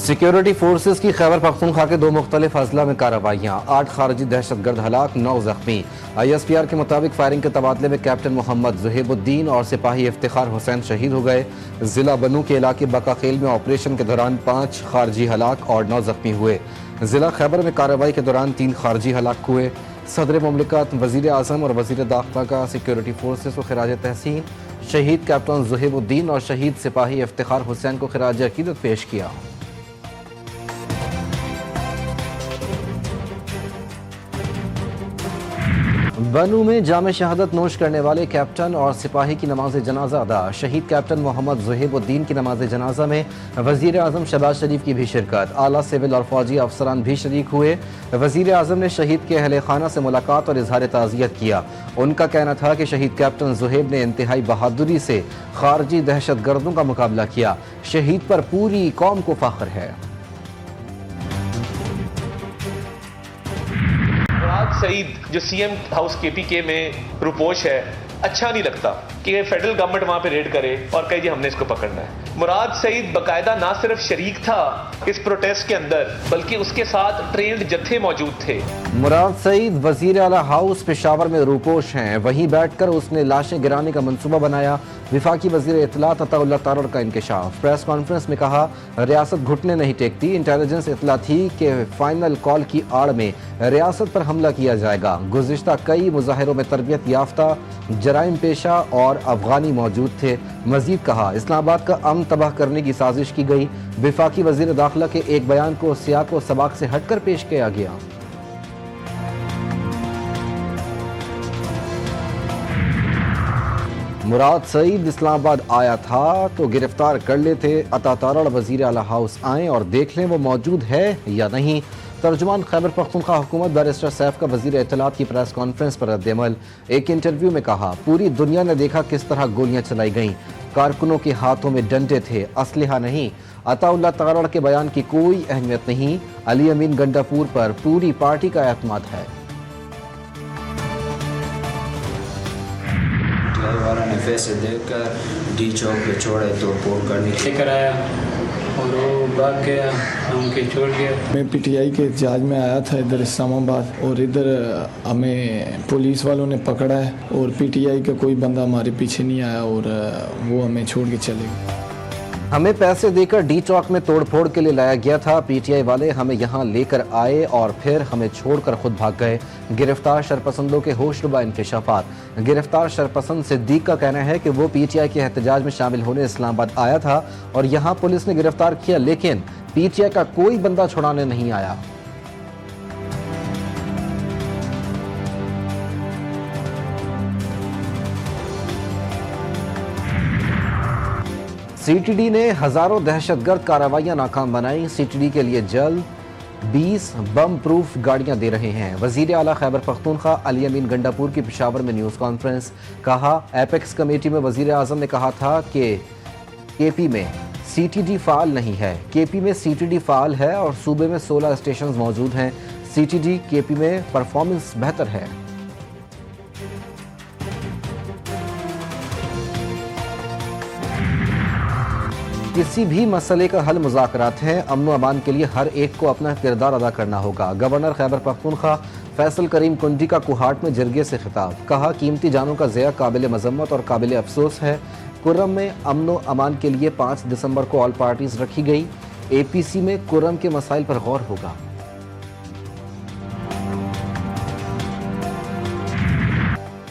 Security forces की खैबर पख्तूनख्वा के दो मुख्तलिफ अजला में कार्रवाइयाँ, 8 खारजी दहशतगर्द हलाक, 9 जख्मी। ISPR के मुताबिक फायरिंग के तबादले में कैप्टन मोहम्मद ज़ुहेबुद्दीन और सिपाही इफ्तिखार हुसैन शहीद हो गए। जिला बनू के इलाके बकाखेल में ऑपरेशन के दौरान 5 खारजी हलाक और 9 जख्मी हुए। जिला खैबर में कार्रवाई के दौरान 3 खारजी हलाक हुए। सदर मुमलिकत, वज़ीर आज़म और वज़ीर दाखिला का सिक्योरिटी फोर्सेस को खिराज तहसीन, शहीद कैप्टन ज़ुहेबुद्दीन और शहीद सिपाही इफ्तिखार हुसैन को खिराज अकीदत पेश किया। बनू में जामे शहादत नोश करने वाले कैप्टन और सिपाही की नमाज जनाजा अदा। शहीद कैप्टन मोहम्मद ज़ुहेबुद्दीन की नमाज जनाजा में वज़ीर आज़म शहबाज शरीफ की भी शिरकत, आला सिविल और फौजी अफसरान भी शरीक हुए। वज़ीर आज़म ने शहीद के अहले खाना से मुलाकात और इजहार ताज़ियत किया। उनका कहना था कि शहीद कैप्टन ज़ुहेब ने इंतहाई बहादुरी से खारजी दहशत गर्दों का मुकाबला किया। शहीद पर पूरी कौम को फ़ख्र है। सईद जो सीएम हाउस केपीके में रुपोश है, अच्छा नहीं लगता कि फेडरल गवर्नमेंट वहां पे रेड करे और कहे जी हमने इसको पकड़ना है। मुराद सईद बकायदा ना सिर्फ शरीक था इस प्रोटेस्ट के अंदर, बल्कि उसके साथ ट्रेंड जत्थे मौजूद थे। मुराद सईद वजीर आला हाउस पेशावर में रूपोश हैं, वहीं बैठकर उसने लाशें गिराने का मंसूबा बनाया। विफाकी वजीर इत्तलात अताउल्लाह तारड़ का इंकशाफ। प्रेस कॉन्फ्रेंस में कहा, रियासत घुटने नहीं टेकती। इंटेलिजेंस इत्तला थी कि फाइनल कॉल की आड़ में रियासत पर हमला किया जाएगा। गुज़िश्ता कई मुजाहिरों में तरबियत याफ्ता जराइम पेशा और अफगानी मौजूद थे। मजीद कहा, इस्लामाबाद का अमन तबाह करने की साजिश की गई। विफाकी वजीर दाखिला के एक बयान को सियाक व सबाक से हटकर पेश किया गया। मुराद सईद इस्लामाबाद आया था तो गिरफ्तार कर लेते। अता तारड़ वजीर आला हाउस आए और देख लें वो मौजूद है या नहीं। तर्जुमान खैबर पख्तूनख्वा हुकूमत बैरिस्टर सैफ का वजीर इत्तलात की प्रेस कॉन्फ्रेंस पर रद्द-ए-अमल। एक इंटरव्यू में कहा, पूरी दुनिया ने देखा किस तरह गोलियां चलाई गईं। कारकुनों के हाथों में डंडे थे, असलहा नहीं। अताउल्लाह तारड़ के बयान की कोई अहमियत नहीं। अली अमीन गंडापुर पर पूरी पार्टी का एतमाद है। वाला ने फैसले देखकर डी चौक पे छोड़े तो पोल करने लेकर आया और वो भाग गया, हमके छोड़ गया। मैं पीटीआई के एहतजाज में आया था इधर इस्लामाबाद, और इधर हमें पुलिस वालों ने पकड़ा है और पीटीआई का कोई बंदा हमारे पीछे नहीं आया और वो हमें छोड़ के चले गए। हमें पैसे देकर डी चौक में तोड़फोड़ के लिए लाया गया था। पीटीआई वाले हमें यहाँ लेकर आए और फिर हमें छोड़कर खुद भाग गए। गिरफ्तार शरपसंदों के होशरुबा इंकशाफात। गिरफ्तार शरपसंद सिद्दीक का कहना है कि वो पीटीआई के एहतजाज में शामिल होने इस्लामाबाद आया था और यहाँ पुलिस ने गिरफ्तार किया, लेकिन पीटीआई का कोई बंदा छुड़ाने नहीं आया। सीटीडी ने हजारों दहशतगर्द कार्रवाइयां नाकाम बनाई। सीटीडी के लिए जल्द 20 बम प्रूफ गाड़ियां दे रहे हैं। वजीर आला खैबर पख्तूनख्वा अली अमीन गंडापुर की पेशावर में न्यूज़ कॉन्फ्रेंस। कहा, एपेक्स कमेटी में वजीर आज़म ने कहा था कि केपी में सीटीडी फाल नहीं है। केपी में सीटीडी फाल है और सूबे में 16 स्टेशन मौजूद हैं। सीटीडी केपी में परफॉर्मेंस बेहतर है। किसी भी मसले का हल मुज़ाकरात हैं। अमन व अमान के लिए हर एक को अपना किरदार अदा करना होगा। गवर्नर खैबर पख्तूनख्वा फैसल करीम कुंडी का कुहाट में जरगे से खिताब। कहा, कीमती जानों का ज़िया काबिल मजम्मत और काबिल अफसोस है। कुर्रम में अमन व अमान के लिए 5 दिसंबर को ऑल पार्टीज रखी गई। APC में कुर्रम के मसाइल पर गौर होगा।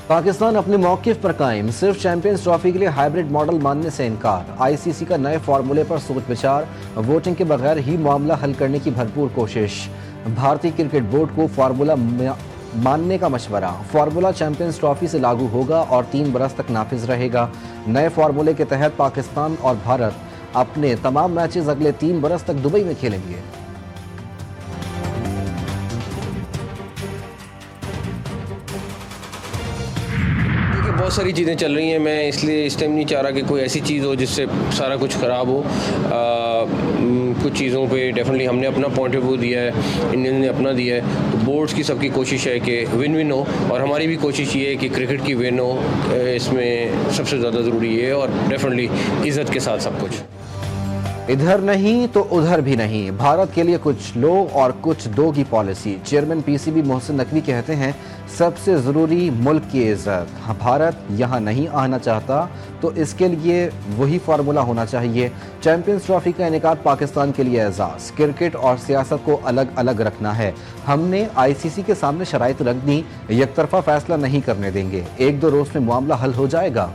पाकिस्तान अपने मौक़िफ़ पर कायम। सिर्फ चैंपियंस ट्रॉफी के लिए हाइब्रिड मॉडल मानने से इनकार। ICC का नए फार्मूले पर सोच विचार। वोटिंग के बगैर ही मामला हल करने की भरपूर कोशिश। भारतीय क्रिकेट बोर्ड को फार्मूला मानने का मशवरा। फार्मूला चैंपियंस ट्रॉफी से लागू होगा और 3 बरस तक नाफिज रहेगा। नए फार्मूले के तहत पाकिस्तान और भारत अपने तमाम मैचेस अगले 3 बरस तक दुबई में खेलेंगे। बहुत सारी चीज़ें चल रही हैं। मैं इसलिए इस टाइम नहीं चाह रहा कि कोई ऐसी चीज़ हो जिससे सारा कुछ ख़राब हो। कुछ चीज़ों पे डेफिनेटली हमने अपना पॉइंट ऑफ व्यू दिया है, इंडियन ने अपना दिया है। तो बोर्ड्स की सबकी कोशिश है कि विन विन हो और हमारी भी कोशिश ये है कि क्रिकेट की विन हो। इसमें सबसे ज़्यादा ज़रूरी है और डेफिनेटली इज़्ज़त के साथ सब कुछ। इधर नहीं तो उधर भी नहीं, भारत के लिए कुछ लो और कुछ दो की policy. Chairman PCB Mohsin Naqvi कहते हैं सबसे ज़रूरी मुल्क की इज्जत। भारत यहाँ नहीं आना चाहता तो इसके लिए वही फार्मूला होना चाहिए। चैंपियंस ट्रॉफी का इनेकाद पाकिस्तान के लिए एजाज़। क्रिकेट और सियासत को अलग अलग रखना है। हमने आईसीसी के सामने शराइत रख दी, एकतरफा फैसला नहीं करने देंगे। 1-2 रोज में मामला हल हो जाएगा।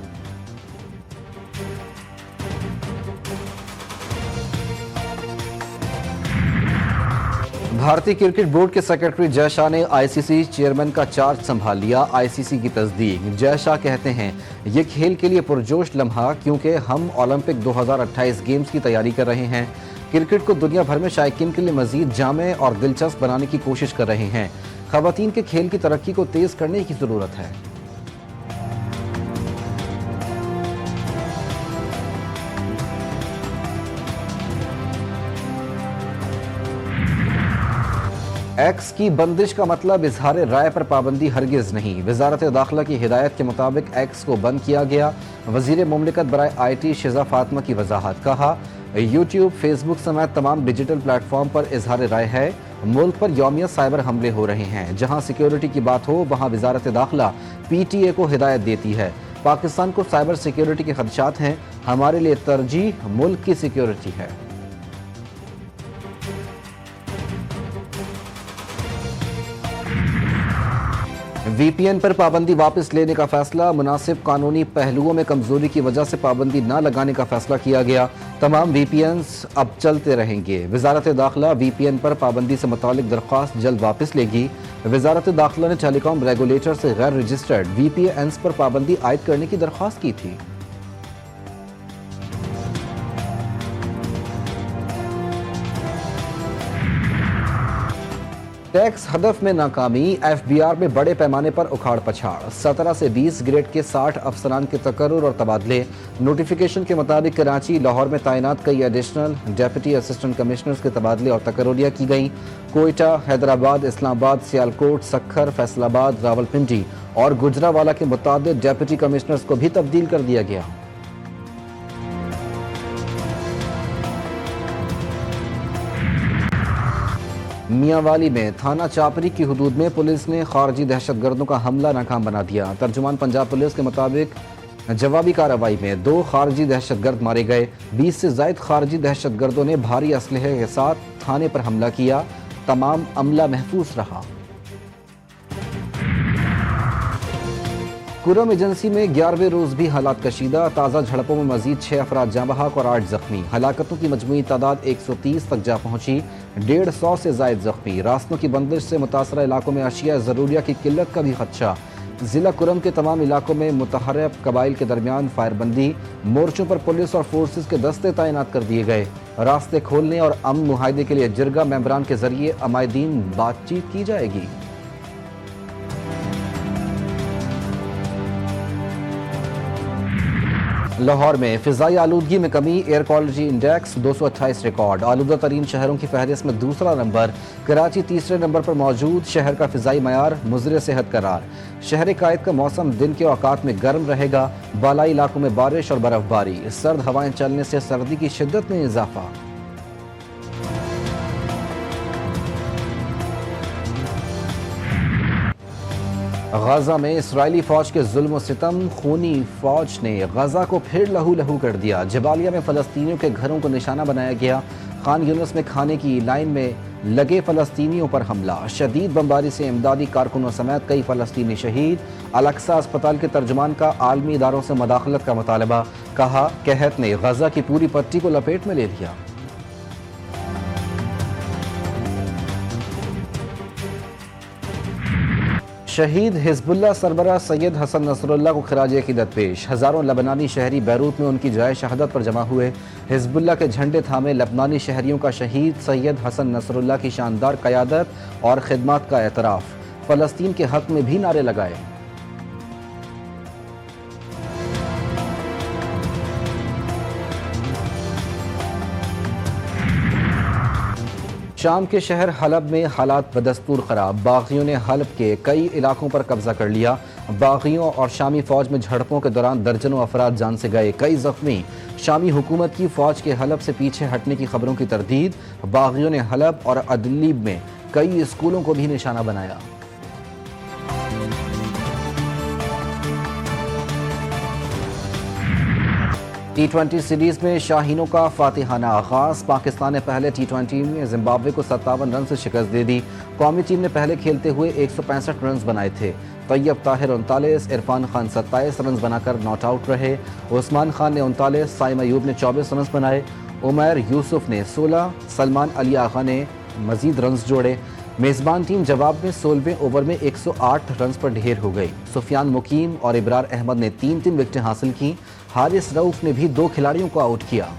भारतीय क्रिकेट बोर्ड के सेक्रेटरी जय शाह ने आईसीसी चेयरमैन का चार्ज संभाल लिया। आईसीसी की तस्दीक। जय शाह कहते हैं ये खेल के लिए पुरजोश लम्हा, क्योंकि हम ओलंपिक 2028 गेम्स की तैयारी कर रहे हैं। क्रिकेट को दुनिया भर में शायकीन के लिए मजीद जामे और दिलचस्प बनाने की कोशिश कर रहे हैं। खवातीन के खेल की तरक्की को तेज करने की जरूरत है। एक्स की बंदिश का मतलब इजहार राय पर पाबंदी हरगिज नहीं। वजारत दाखिला की हिदायत के मुताबिक एक्स को बंद किया गया। वजीर मुमलिकत बराए IT शिजा फातिमा की वजाहत। कहा यूट्यूब, फेसबुक समेत तमाम डिजिटल प्लेटफॉर्म पर इजहार राय है। मुल्क पर यौमिया साइबर हमले हो रहे हैं। जहां सिक्योरिटी की बात हो वहां वजारत दाखिला PTA को हिदायत देती है। पाकिस्तान को साइबर सिक्योरिटी के खदशात हैं। हमारे लिए तरजीह मुल्क की सिक्योरिटी है। VPN पर पाबंदी वापस लेने का फैसला। मुनासिब कानूनी पहलुओं में कमजोरी की वजह से पाबंदी न लगाने का फैसला किया गया। तमाम VPNs अब चलते रहेंगे। वजारत दाखिला VPN पर पाबंदी से मुतालिक दरख्वास्त जल्द वापस लेगी। वजारत दाखिला ने टेलीकॉम रेगुलेटर से गैर रजिस्टर्ड VPNs पर पाबंदी आयद करने की दरख्वास्त की थी। टैक्स हदफ में नाकामी। FBR में बड़े पैमाने पर उखाड़ पछाड़। 17 से 20 ग्रेड के 60 अफसरान के तकर्रुर और तबादले। नोटिफिकेशन के मुताबिक कराची, लाहौर में तैनात कई एडिशनल डेप्यूटी असिस्टेंट कमिश्नर्स के तबादले और तकर्रुरियाँ की गईं। कोयटा, हैदराबाद, इस्लामाबाद, सियालकोट, सक्खर, फैसलाबाद, रावलपिंडी और गुजरावाला के मुतादिद डेप्यूटी कमिश्नर्स को भी तब्दील कर दिया गया। मियांवाली में थाना चापरी की हुदूद में पुलिस ने खारजी दहशतगर्दों का हमला नाकाम बना दिया। तर्जुमान पंजाब पुलिस के मुताबिक जवाबी कार्रवाई में 2 खारजी दहशतगर्द मारे गए। 20 से ज़ायद खारजी दहशतगर्दों ने भारी असलहे के साथ थाने पर हमला किया। तमाम अमला महफूज रहा। कुरम एजेंसी में 11वें रोज भी हालात कशीदा। ताज़ा झड़पों में मजीद 6 अफराद जाँ बहक और 8 जख्मी। हलाकतों की मजमूई तादाद 130 तक जा पहुंची। 150 से जायद जख्मी। रास्तों की बंदिश से मुतासरा इलाकों में अशिया ज़रूरिया की किल्लत का भी खदशा। जिला कुरम के तमाम इलाकों में मुतहरक कबाइल के दरमियान फायरबंदी। मोर्चों पर पुलिस और फोर्सेस के दस्ते तैनात कर दिए गए। रास्ते खोलने और अमन मुहायदे के लिए जिरगा मेंबरान के जरिए अमायदीन बातचीत की जाएगी। लाहौर में फिजाई आलूदगी में कमी। Air quality index 228 record. आलूदा तरीन शहरों की फहरिस्त में दूसरा नंबर। कराची तीसरे नंबर पर मौजूद। शहर का फिजाई मयार मुज़र सेहत करार। शहर कायद का मौसम दिन के औकात में गर्म रहेगा। बालाई इलाकों में बारिश और बर्फबारी। सर्द हवाएं चलने से सर्दी की शिद्दत में इजाफा। गजा में इसराइली फौज के जुल्म सितम। खूनी फौज ने गजा को फिर लहू लहू कर दिया। जबालिया में फ़लस्तीनियों के घरों को निशाना बनाया गया। खान यूनिस में खाने की लाइन में लगे फ़लस्तीनियों पर हमला। शदीद बमबारी से इमदादी कारकुनों समेत कई फ़लस्तीनी शहीद। अल-अक्सा अस्पताल के तर्जुमान का आलमी इदारों से मुदाखलत का मुतालबा। कहा कहत ने गजा की पूरी पट्टी को लपेट में ले लिया। शहीद हिजबुल्लाह सरबराह सैयद हसन नसरुल्लाह को खिराज अकीदत पेश। हज़ारों लबनानी शहरी बैरूत में उनकी जाए शहादत पर जमा हुए। हिजबुल्लाह के झंडे थामे लबनानी शहरियों का शहीद सैयद हसन नसरुल्लाह की शानदार क़यादत और खिदमत का एतराफ़। फ़लस्तीन के हक़ में भी नारे लगाए। शाम के शहर हलब में हालात बदस्तूर खराब। बागियों ने हलब के कई इलाकों पर कब्जा कर लिया। बागियों और शामी फौज में झड़पों के दौरान दर्जनों अफराद जान से गए, कई जख्मी। शामी हुकूमत की फौज के हलब से पीछे हटने की खबरों की तरदीद। बागियों ने हलब और अदलीब में कई स्कूलों को भी निशाना बनाया। T20 सीरीज में शाहीनों का फातिहाना आगाज। पाकिस्तान ने पहले T20 में जिम्बाब्वे को 57 रन से शिकस्त दे दी। कौमी टीम ने पहले खेलते हुए 165 रन बनाए थे। तैयब ताहिर 39, इरफान खान 27 रन बनाकर नॉट आउट रहे। उस्मान खान ने 39, साइम अयूब ने 24 रन बनाए। उमैर यूसुफ ने 16, सलमान अली आगा ने मजीद रन जोड़े। मेज़बान टीम जवाब में 16वें ओवर में 108 रन पर ढेर हो गई। सुफियान मुकीम और इब्रार अहमद ने 3-3 विकेटें हासिल की। हारिस रऊफ ने भी 2 खिलाड़ियों को आउट किया।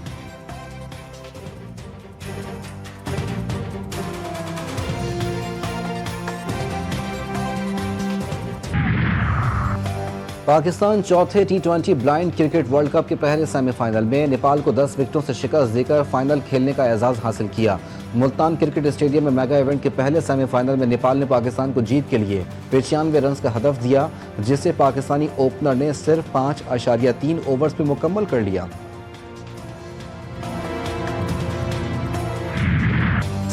पाकिस्तान चौथे T20 blind cricket world cup के पहले सेमीफाइनल में नेपाल को 10 विकेटों से शिकस्त देकर फाइनल खेलने का एजाज हासिल किया। मुल्तान क्रिकेट स्टेडियम में मेगा इवेंट के पहले सेमीफाइनल में नेपाल ने पाकिस्तान को जीत के लिए 95 रन का हदफ दिया, जिसे पाकिस्तानी ओपनर ने सिर्फ 5.3 ओवर्स में मुकम्मल कर लिया।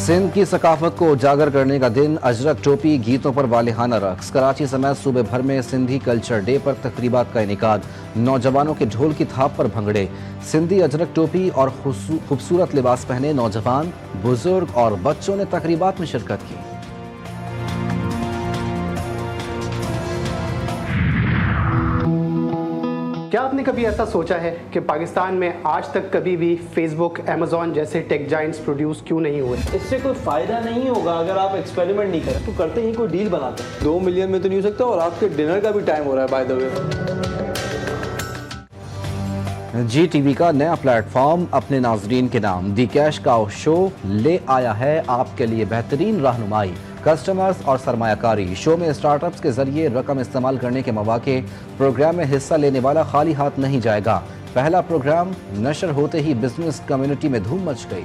सिंध की सकाफत को उजागर करने का दिन, अजरक टोपी, गीतों पर वालिहाना रक्स। कराची समेत सूबे भर में सिंधी कल्चर डे पर तकरीबात का इनेकाद। नौजवानों के ढोल की थाप पर भंगड़े। सिंधी अजरक टोपी और खूबसूरत लिबास पहने नौजवान, बुजुर्ग और बच्चों ने तकरीबात में शिरकत की। क्या आपने कभी ऐसा सोचा है कि पाकिस्तान में आज तक कभी भी फेसबुक, अमेजॉन जैसे टेक जाइंट्स प्रोड्यूस क्यों नहीं हुए? इससे कोई फायदा नहीं होगा अगर आप एक्सपेरिमेंट नहीं करें। तो करते ही कोई डील बनाते हैं। 2 मिलियन में तो नहीं हो सकता, और आपके डिनर का भी टाइम हो रहा है बाय द वे। GTV का नया प्लेटफॉर्म अपने नाजरीन के नाम दी कैश काउ शो ले आया है आपके लिए बेहतरीन रहनुमाई, कस्टमर्स और सरमायाकारी। शो में स्टार्टअप्स के जरिए रकम इस्तेमाल करने के मौके। प्रोग्राम में हिस्सा लेने वाला खाली हाथ नहीं जाएगा। पहला प्रोग्राम नशर होते ही बिजनेस कम्युनिटी में धूम मच गई।